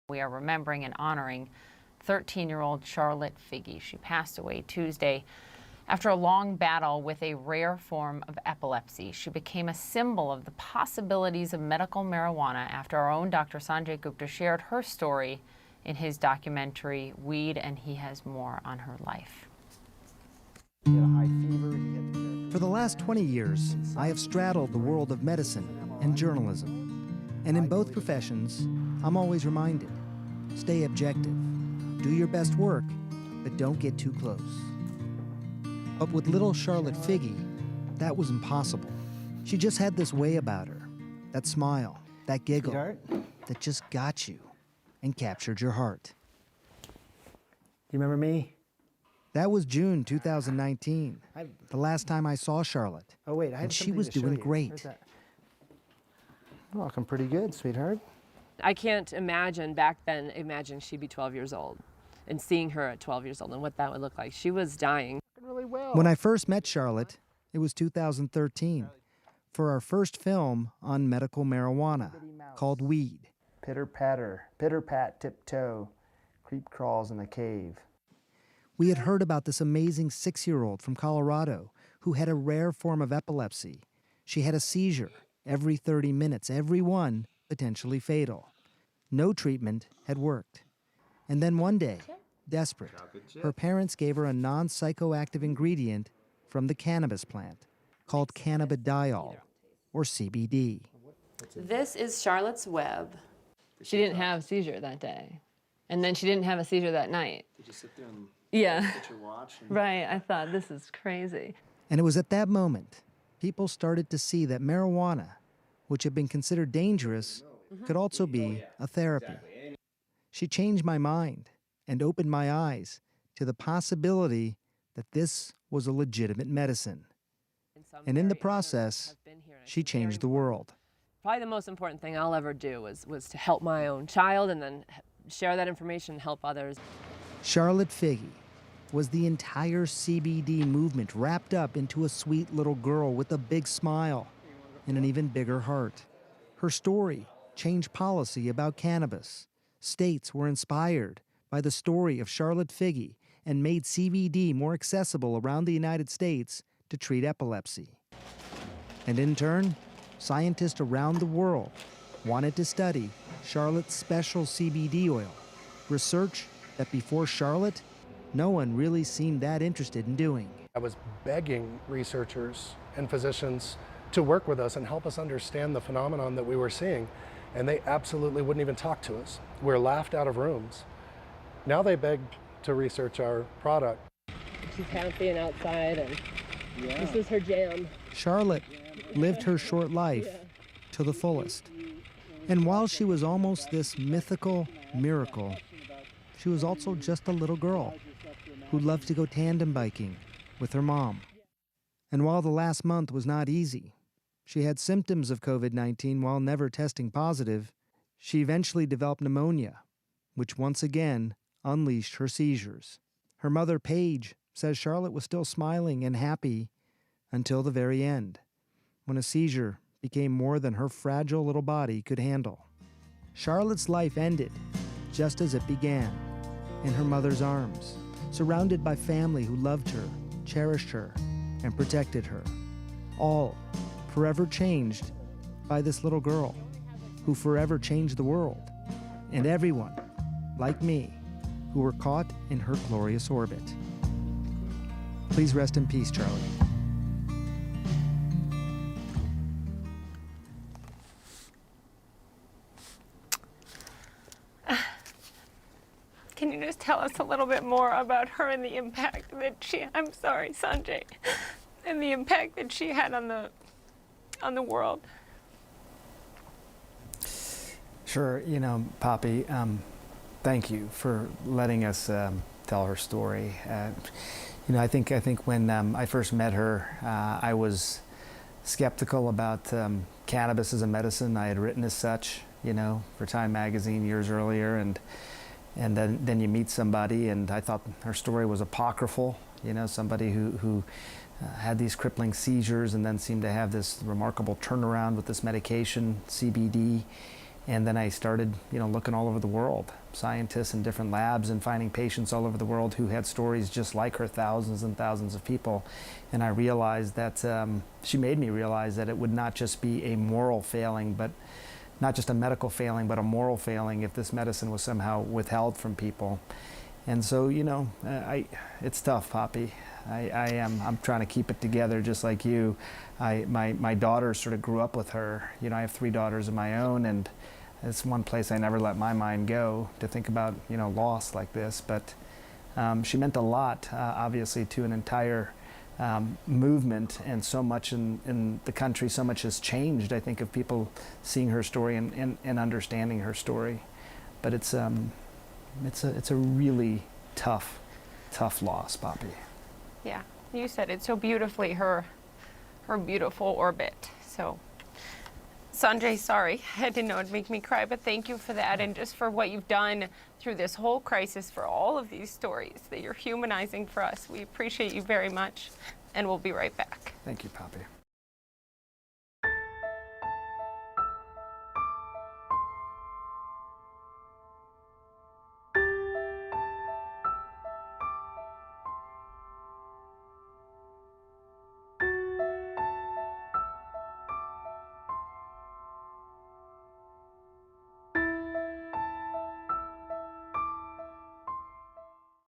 We are remembering and honoring 13-year-old Charlotte Figi. She passed away Tuesday after a long battle with a rare form of epilepsy. She became a symbol of the possibilities of medical marijuana after our own Dr. Sanjay Gupta shared her story in his documentary, Weed, and he has more on her life. For the last 20 years, I have straddled the world of medicine and journalism. And in both professions, I'm always reminded, stay objective, do your best work, but don't get too close. But with little Charlotte Figi, that was impossible. She just had this way about her, that smile, that giggle, that just got you and captured your heart. You remember me? That was June 2019, the last time I saw Charlotte. Oh, wait, and she was doing great. Well, looking pretty good, sweetheart. I can't imagine back then, imagine she'd be 12 years old and seeing her at 12 years old and what that would look like. She was dying. Really well. When I first met Charlotte, it was 2013, for our first film on medical marijuana called Weed. Pitter-patter, pitter-pat, tiptoe, creep crawls in the cave. We had heard about this amazing 6-year-old from Colorado who had a rare form of epilepsy. She had a seizure every 30 minutes, every one potentially fatal. No treatment had worked. And then one day, desperate, her parents gave her a non-psychoactive ingredient from the cannabis plant called cannabidiol, or CBD. This is Charlotte's web. She didn't have a seizure that day. And then she didn't have a seizure that night. Did you sit there and get your watch? Right, I thought, this is crazy. And it was at that moment people started to see that marijuana, which had been considered dangerous, could also be a therapy. She changed my mind and opened my eyes to the possibility that this was a legitimate medicine. And in the process, she changed the world. Probably the most important thing I'll ever do was to help my own child and then share that information and help others. Charlotte Figi was the entire CBD movement wrapped up into a sweet little girl with a big smile and an even bigger heart. Her story changed policy about cannabis. States were inspired by the story of Charlotte Figi and made CBD more accessible around the United States to treat epilepsy. And in turn, scientists around the world wanted to study Charlotte's special CBD oil, research that before Charlotte, no one really seemed that interested in doing. I was begging researchers and physicians to work with us and help us understand the phenomenon that we were seeing, and they absolutely wouldn't even talk to us. We were laughed out of rooms. Now they beg to research our product. She's happy and outside, and this is her jam. Charlotte lived her short life to the fullest. And while she was almost this mythical miracle, she was also just a little girl who loved to go tandem biking with her mom. And while the last month was not easy, she had symptoms of COVID-19 while never testing positive. She eventually developed pneumonia, which once again unleashed her seizures. Her mother, Paige, says Charlotte was still smiling and happy until the very end, when a seizure became more than her fragile little body could handle. Charlotte's life ended just as it began, in her mother's arms, surrounded by family who loved her, cherished her, and protected her. All forever changed by this little girl who forever changed the world, and everyone, like me, who were caught in her glorious orbit. Please rest in peace, Charlotte. Can you just tell us a little bit more about her and the impact that I'm sorry, Sanjay, and the impact that she had on the world? Sure, you know, Poppy, thank you for letting us tell her story. You know, I think when I first met her, I was skeptical about cannabis as a medicine. I had written as such, you know, for Time magazine years earlier, and then you meet somebody, and I thought her story was apocryphal, you know, somebody who had these crippling seizures and then seemed to have this remarkable turnaround with this medication, CBD, And then I started, looking all over the world, scientists in different labs, and finding patients all over the world who had stories just like her, thousands and thousands of people. And I realized that, she made me realize that it would not just be a moral failing, but not just a medical failing, but a moral failing if this medicine was somehow withheld from people. And so, it's tough, Poppy. I'm trying to keep it together just like you. My daughter sort of grew up with her. I have 3 daughters of my own, and it's one place I never let my mind go to think about, loss like this. But she meant a lot, obviously, to an entire movement, and so much in the country, so much has changed, I think, of people seeing her story and understanding her story. But it's a really tough loss, Poppy. Yeah, you said it so beautifully, her beautiful orbit. So, Sanjay, sorry, I didn't know it'd make me cry, but thank you for that, and just for what you've done through this whole crisis, for all of these stories that you're humanizing for us. We appreciate you very much, and we'll be right back. Thank you, Poppy.